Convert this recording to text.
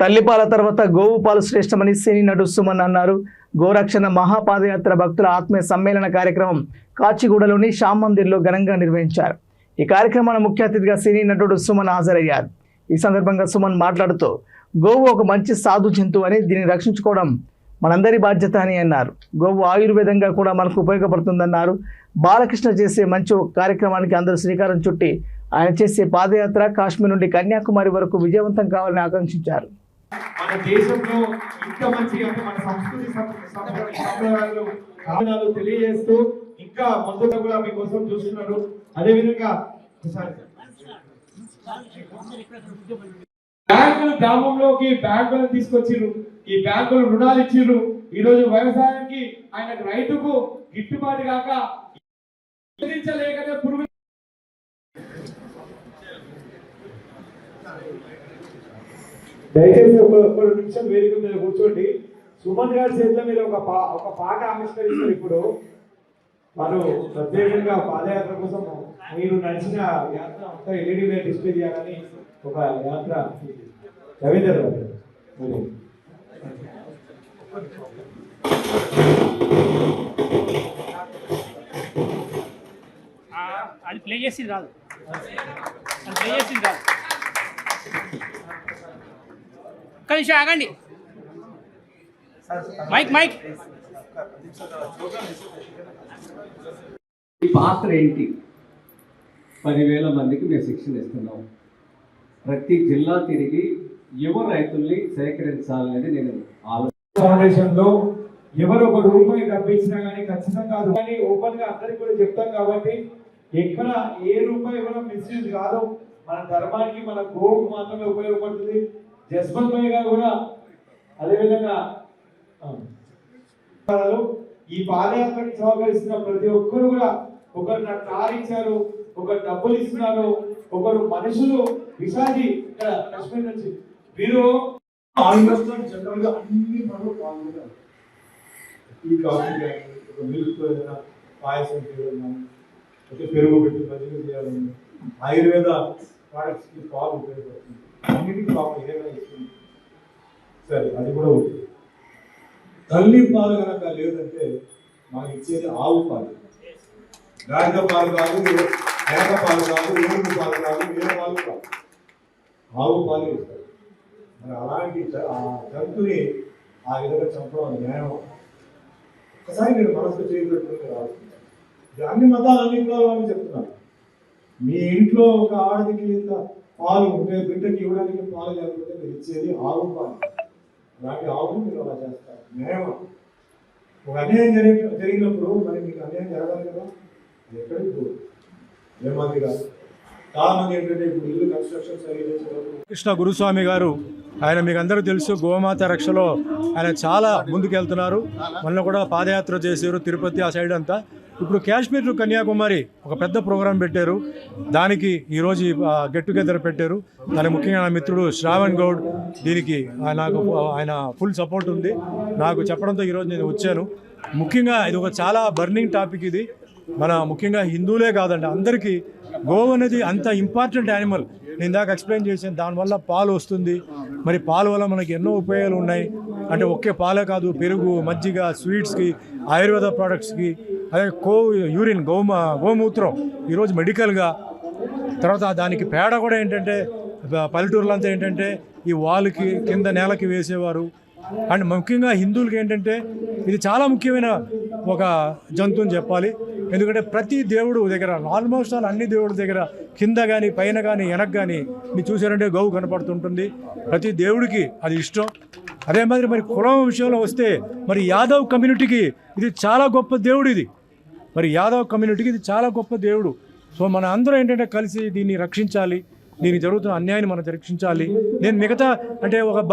తల్లిపాల తర్వాత గోవు పాలు శ్రేష్టమని సినీ నటు సుమన్ అన్నారు. గోరక్షణ మహాపాదయాత్ర భక్తుల ఆత్మీయ సమ్మేళన కార్యక్రమం కాచిగూడలోని శ్యామ్ మందిర్లో ఘనంగా నిర్వహించారు. ఈ కార్యక్రమానికి ముఖ్య అతిథిగా సినీ నటుడు సుమన్ హాజరయ్యారు. ఈ సందర్భంగా సుమన్ మాట్లాడుతూ గోవు ఒక మంచి సాధు జంతువు అని దీన్ని రక్షించుకోవడం మనందరి బాధ్యత అని అన్నారు. గోవు ఆయుర్వేదంగా కూడా మనకు ఉపయోగపడుతుందన్నారు. బాలకృష్ణ చేసే మంచి కార్యక్రమానికి అందరూ శ్రీకారం చుట్టి ఆయన చేసే పాదయాత్ర కాశ్మీర్ నుండి కన్యాకుమారి వరకు విజయవంతం కావాలని ఆకాంక్షించారు. మన దేశంలో ఇంకా మంచి అంటే మన సంస్కృతి సంప్రదాయాలు తెలియజేస్తూ ఇంకా ముందుగా కూడా మీకోసం చూస్తున్నారు. అదేవిధంగా బ్యాంకులు గ్రామంలోకి బ్యాంకులను తీసుకొచ్చిర్రు, ఈ బ్యాంకులు రుణాలు ఇచ్చిర్రు. ఈ రోజు వ్యవసాయానికి ఆయన రైతుకు గిట్టుబాటు కాక పురుగు దయచేసి ఒక నిమిషం వేదిక మీద కూర్చోండి. సుమన్ గారి చేతుల మీద ఒక పాట ఆవిష్కరిస్తారు. ఇప్పుడు వారు ప్రత్యేకంగా పాదయాత్ర కోసం మీరు నడిచిన యాత్ర అంతా ఎల్ఈడి మీద డిస్ప్లే చేయాలని ఒక యాత్ర రవీందర్ గారు అది ప్లే చేసింది రాదు, అది ప్లే చేసింది రాదు. నిమిషం ఆగండి. మైక్ మైక్ ఈ పాత్ర ఏంటి? 10,000 మందికి మేము శిక్షణ ఇస్తున్నాం. ప్రతి జిల్లా తిరిగి యువ రైతుల్ని సేకరించాలనేది నేను ఫౌండేషన్ లో ఎవరు ఒక రూపాయి డబ్బిచ్చినా కానీ ఖచ్చితంగా కాదు, కానీ ఓపెన్ గా అందరికి కూడా చెప్తాం కాబట్టి ఎక్కడ ఏ రూపాయి కూడా మిస్యూజ్ కాదు. మన ధర్మానికి మన గోవుకు మాత్రమే ఉపయోగపడుతుంది. జస్వంత్ భాయ్ గారు కూడా అదేవిధంగా ఈ పాదయాత్రకి సహకరిస్తున్న ప్రతి ఒక్కరు కూడా ఒకరు నాకు కార్ ఇచ్చారు, ఒకరు డబ్బులు ఇస్తున్నారు, ఒకరు మనుషులు విశాఖి ఇక్కడ కాశ్మీర్ నుంచి వీరు జనరల్ గా అన్ని పనులు పాల్గొన్నారు. ఈ కాఫీ మిల్క్ పాయసం చేయడం, పెరుగు పెట్టి మజ్జిగ చేయాలని, ఆయుర్వేద ప్రొడక్ట్స్ కి పాలు ఉపయోగపడుతుంది. అన్నిటికీ పాపం ఏదైనా ఇస్తుంది. సరే, అది కూడా ఉంటుంది. తల్లి పాలు కనుక లేదంటే మాకు ఇచ్చేది ఆవు పాలు. గాడిద పాలు కాదు, మేక పాలు కాదు, ఏనుగు పాలు కాదు, వేరే పాలు కాదు, ఆవు పాలు ఇస్తారు. మరి అలాంటి ఆ జంతువుని ఆ విధంగా చంపడం న్యాయం. ఒకసారి నేను మనసుకు చేయబెట్టుకుని రావచ్చు. అన్ని మతాలన్నింటిలో అని చెప్తున్నాను. మీ ఇంట్లో ఒక ఆడదికి పాలు ఉంటే బిడ్డకి ఇవ్వడానికి పాలు లేకపోతే మీరు ఇచ్చేది ఆవు పాలు. అలాంటి ఆవును మీరు అలా చేస్తారు. న్యాయం. ఒక అన్యాయం జరిగినప్పుడు మరి మీకు అన్యాయం జరగాలి కదా, అది ఎక్కడికి పోదు. ఏమాది కాదు. చాలా మంది ఏంటంటే ఇప్పుడు ఇల్లు కన్స్ట్రక్షన్ కృష్ణ గురుస్వామి గారు, ఆయన మీకు అందరూ తెలుసు, గోమాత రక్షలో ఆయన చాలా ముందుకెళ్తున్నారు. మొన్న కూడా పాదయాత్ర చేశారు తిరుపతి ఆ సైడ్ అంతా. ఇప్పుడు కాశ్మీర్ టు కన్యాకుమారి ఒక పెద్ద ప్రోగ్రాం పెట్టారు. దానికి ఈరోజు గెట్ టుగెదర్ పెట్టారు. దాని ముఖ్యంగా నా మిత్రుడు శ్రావణ్ గౌడ్ దీనికి నాకు ఆయన ఫుల్ సపోర్ట్ ఉంది. నాకు చెప్పడంతో ఈరోజు నేను వచ్చాను. ముఖ్యంగా ఇది ఒక చాలా బర్నింగ్ టాపిక్. ఇది మన ముఖ్యంగా హిందువులే కాదండి, అందరికీ గోవు అనేది అంత ఇంపార్టెంట్ యానిమల్. నేను ఇందాక ఎక్స్ప్లెయిన్ చేశాను. దానివల్ల పాలు వస్తుంది. మరి పాలు వల్ల మనకి ఎన్నో ఉపయోగాలు ఉన్నాయి. అంటే ఒకే పాలే కాదు, పెరుగు, మజ్జిగ, స్వీట్స్కి, ఆయుర్వేద ప్రోడక్ట్స్కి, అదే యూరిన్ గోమూత్రం ఈరోజు మెడికల్గా. తర్వాత దానికి పేడ కూడా ఏంటంటే పల్లెటూరులంతా ఏంటంటే ఈ వాల్కి కింద నేలకి వేసేవారు. అండ్ ముఖ్యంగా హిందువులకి ఏంటంటే ఇది చాలా ముఖ్యమైన ఒక జంతువుని చెప్పాలి. ఎందుకంటే ప్రతి దేవుడు దగ్గర, ఆల్మోస్ట్ అన్ని దేవుడి దగ్గర కింద కానీ పైన కానీ వెనక కానీ మీరు చూసారంటే గోవు కనపడుతుంటుంది. ప్రతి దేవుడికి అది ఇష్టం. అదే మరి కులం విషయంలో వస్తే మరి యాదవ్ కమ్యూనిటీకి ఇది చాలా గొప్ప దేవుడు. ఇది మరి యాదవ్ కమ్యూనిటీకి ఇది చాలా గొప్ప దేవుడు. సో మన అందరూ ఏంటంటే కలిసి దీన్ని రక్షించాలి. దీనికి జరుగుతున్న అన్యాయాన్ని మనం రక్షించాలి. నేను మిగతా అంటే ఒక